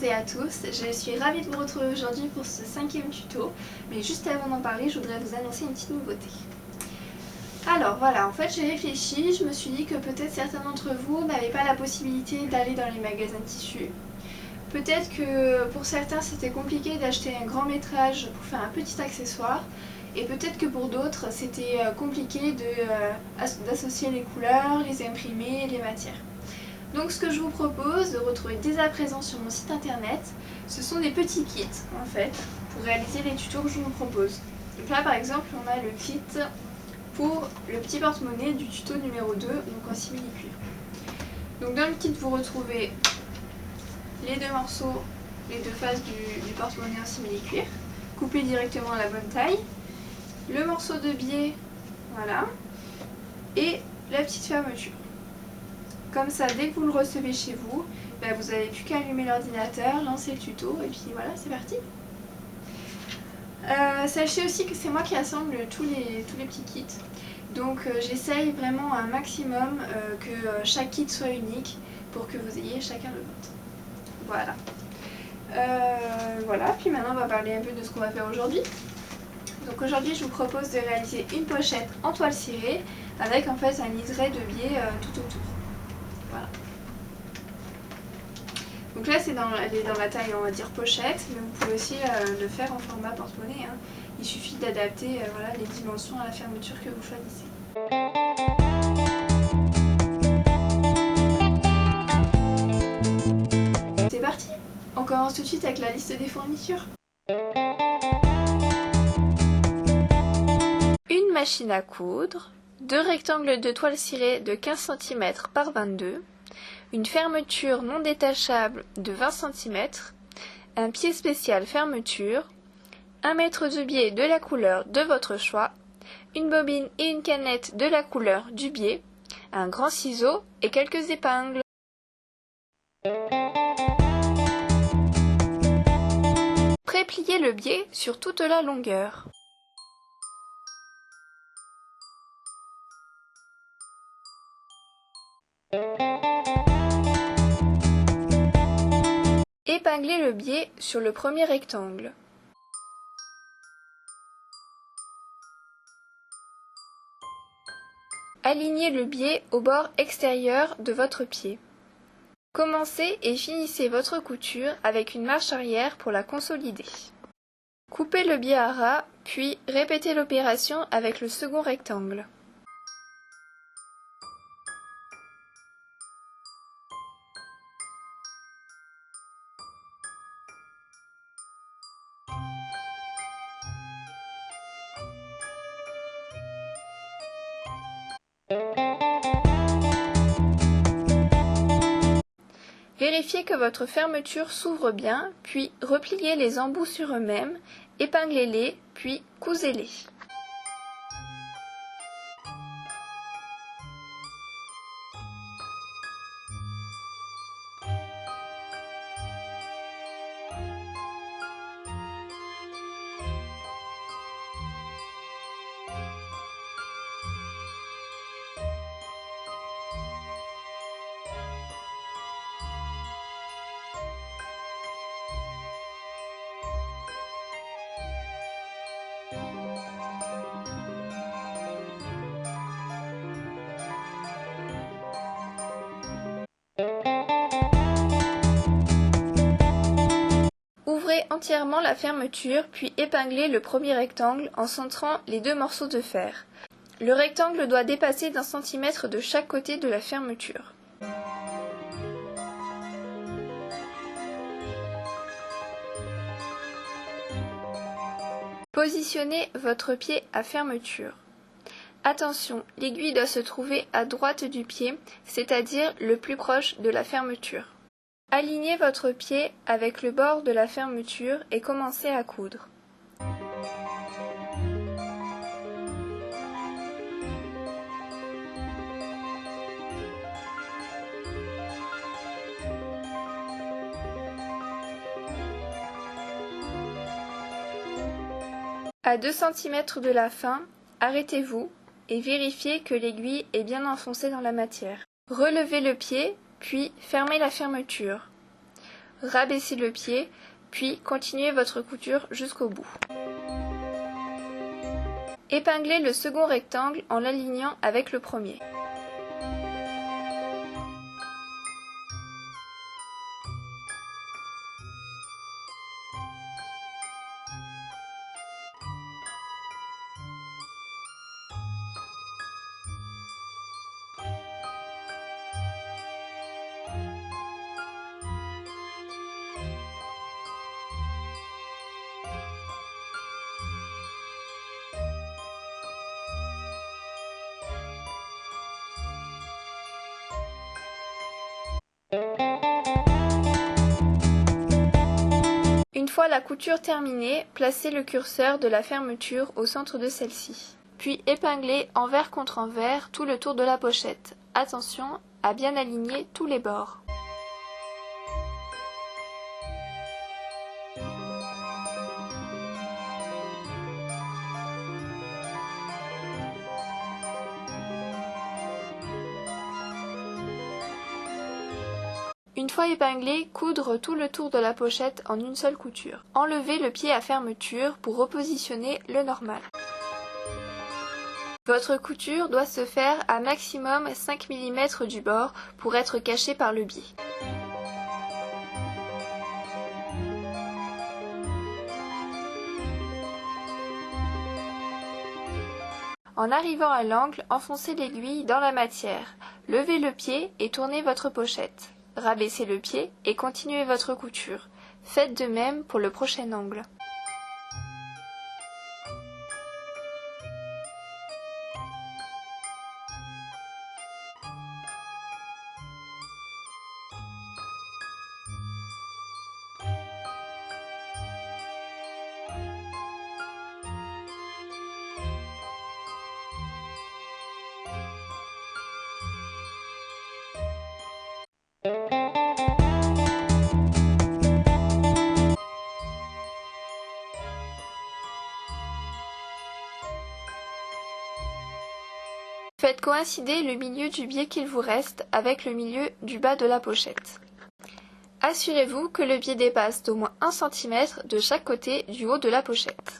et à tous, je suis ravie de vous retrouver aujourd'hui pour ce 5e tuto, mais juste avant d'en parler, je voudrais vous annoncer une petite nouveauté. Alors voilà, en fait j'ai réfléchi, je me suis dit que peut-être certains d'entre vous n'avaient pas la possibilité d'aller dans les magasins de tissus. Peut-être que pour certains c'était compliqué d'acheter un grand métrage pour faire un petit accessoire, et peut-être que pour d'autres c'était compliqué d'associer les couleurs, les imprimer, les matières. Donc ce que je vous propose de retrouver dès à présent sur mon site internet, ce sont des petits kits en fait, pour réaliser les tutos que je vous propose. Donc là par exemple on a le kit pour le petit porte-monnaie du tuto numéro 2, donc en simili-cuir. Donc dans le kit vous retrouvez les deux morceaux, les deux faces du porte-monnaie en simili-cuir, coupés directement à la bonne taille, le morceau de biais, voilà, et la petite fermeture. Comme ça, dès que vous le recevez chez vous, vous n'avez plus qu'à allumer l'ordinateur, lancer le tuto et puis voilà, c'est parti. Sachez aussi que c'est moi qui assemble tous les petits kits. Donc j'essaye vraiment un maximum que chaque kit soit unique pour que vous ayez chacun le vôtre. Voilà. Voilà, puis maintenant on va parler un peu de ce qu'on va faire aujourd'hui. Donc aujourd'hui je vous propose de réaliser une pochette en toile cirée avec en fait un liseré de biais tout autour. Voilà. Donc là elle est dans la taille on va dire pochette, mais vous pouvez aussi le faire en format porte-monnaie. Hein. Il suffit d'adapter voilà, les dimensions à la fermeture que vous choisissez. C'est parti! On commence tout de suite avec la liste des fournitures. Une machine à coudre, 2 rectangles de toile cirée de 15 cm par 22, une fermeture non détachable de 20 cm, un pied spécial fermeture, 1 mètre de biais de la couleur de votre choix, une bobine et une canette de la couleur du biais, un grand ciseau et quelques épingles. Prépliez le biais sur toute la longueur. Épinglez le biais sur le premier rectangle. Alignez le biais au bord extérieur de votre pied. Commencez et finissez votre couture avec une marche arrière pour la consolider. Coupez le biais à ras, puis répétez l'opération avec le second rectangle. Vérifiez que votre fermeture s'ouvre bien, puis repliez les embouts sur eux-mêmes, épinglez-les, puis cousez-les. Ouvrez entièrement la fermeture, puis épinglez le premier rectangle en centrant les 2 morceaux de fer. Le rectangle doit dépasser d'1 cm de chaque côté de la fermeture. Positionnez votre pied à fermeture. Attention, l'aiguille doit se trouver à droite du pied, c'est-à-dire le plus proche de la fermeture. Alignez votre pied avec le bord de la fermeture et commencez à coudre. À 2 cm de la fin, arrêtez-vous et vérifiez que l'aiguille est bien enfoncée dans la matière. Relevez le pied, puis fermez la fermeture. rabaissez le pied, puis continuez votre couture jusqu'au bout. Épinglez le second rectangle en l'alignant avec le premier. Une fois la couture terminée, placez le curseur de la fermeture au centre de celle-ci. Puis épinglez envers contre envers tout le tour de la pochette. Attention à bien aligner tous les bords. Une fois épinglé, coudre tout le tour de la pochette en une seule couture. Enlevez le pied à fermeture pour repositionner le normal. Votre couture doit se faire à maximum 5 mm du bord pour être cachée par le biais. En arrivant à l'angle, enfoncez l'aiguille dans la matière. Levez le pied et tournez votre pochette. Rabaissez le pied et continuez votre couture. Faites de même pour le prochain angle. Faites coïncider le milieu du biais qu'il vous reste avec le milieu du bas de la pochette. Assurez-vous que le biais dépasse d'au moins 1 cm de chaque côté du haut de la pochette.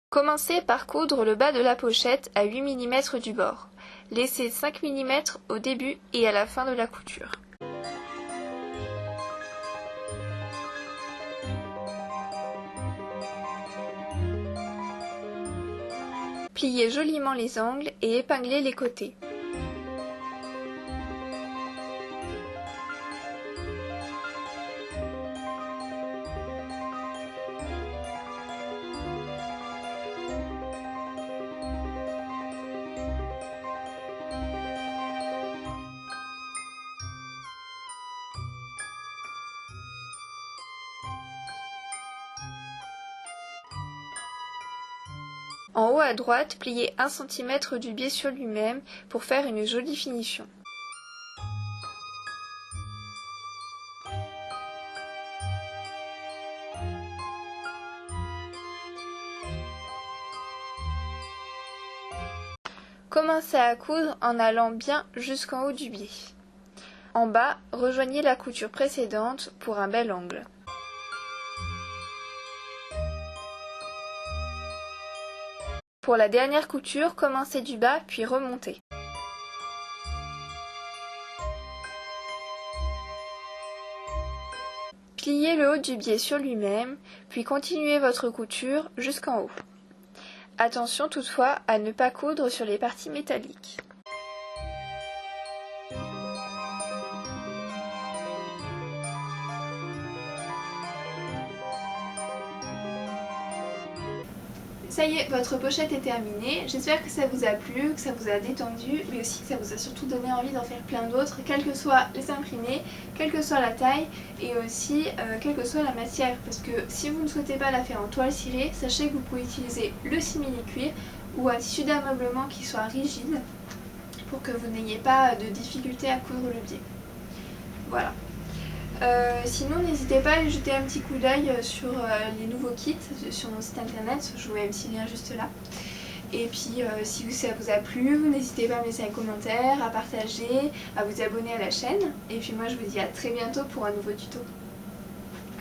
Commencez par coudre le bas de la pochette à 8 mm du bord. Laissez 5 mm au début et à la fin de la couture. Pliez joliment les angles et épinglez les côtés. En haut à droite, pliez 1 cm du biais sur lui-même pour faire une jolie finition. Commencez à coudre en allant bien jusqu'en haut du biais. En bas, rejoignez la couture précédente pour un bel angle. Pour la dernière couture, commencez du bas puis remontez. Pliez le haut du biais sur lui-même, puis continuez votre couture jusqu'en haut. Attention toutefois à ne pas coudre sur les parties métalliques. Ça y est, votre pochette est terminée. J'espère que ça vous a plu, que ça vous a détendu, mais aussi que ça vous a surtout donné envie d'en faire plein d'autres, quels que soient les imprimés, quelle que soit la taille et aussi quelle que soit la matière. Parce que si vous ne souhaitez pas la faire en toile cirée, sachez que vous pouvez utiliser le simili-cuir ou un tissu d'ameublement qui soit rigide pour que vous n'ayez pas de difficulté à coudre le biais. Voilà. Sinon n'hésitez pas à aller jeter un petit coup d'œil sur les nouveaux kits sur mon site internet, je vous mets un petit lien juste là. Et puis si ça vous a plu, n'hésitez pas à me laisser un commentaire, à partager, à vous abonner à la chaîne. Et puis moi je vous dis à très bientôt pour un nouveau tuto.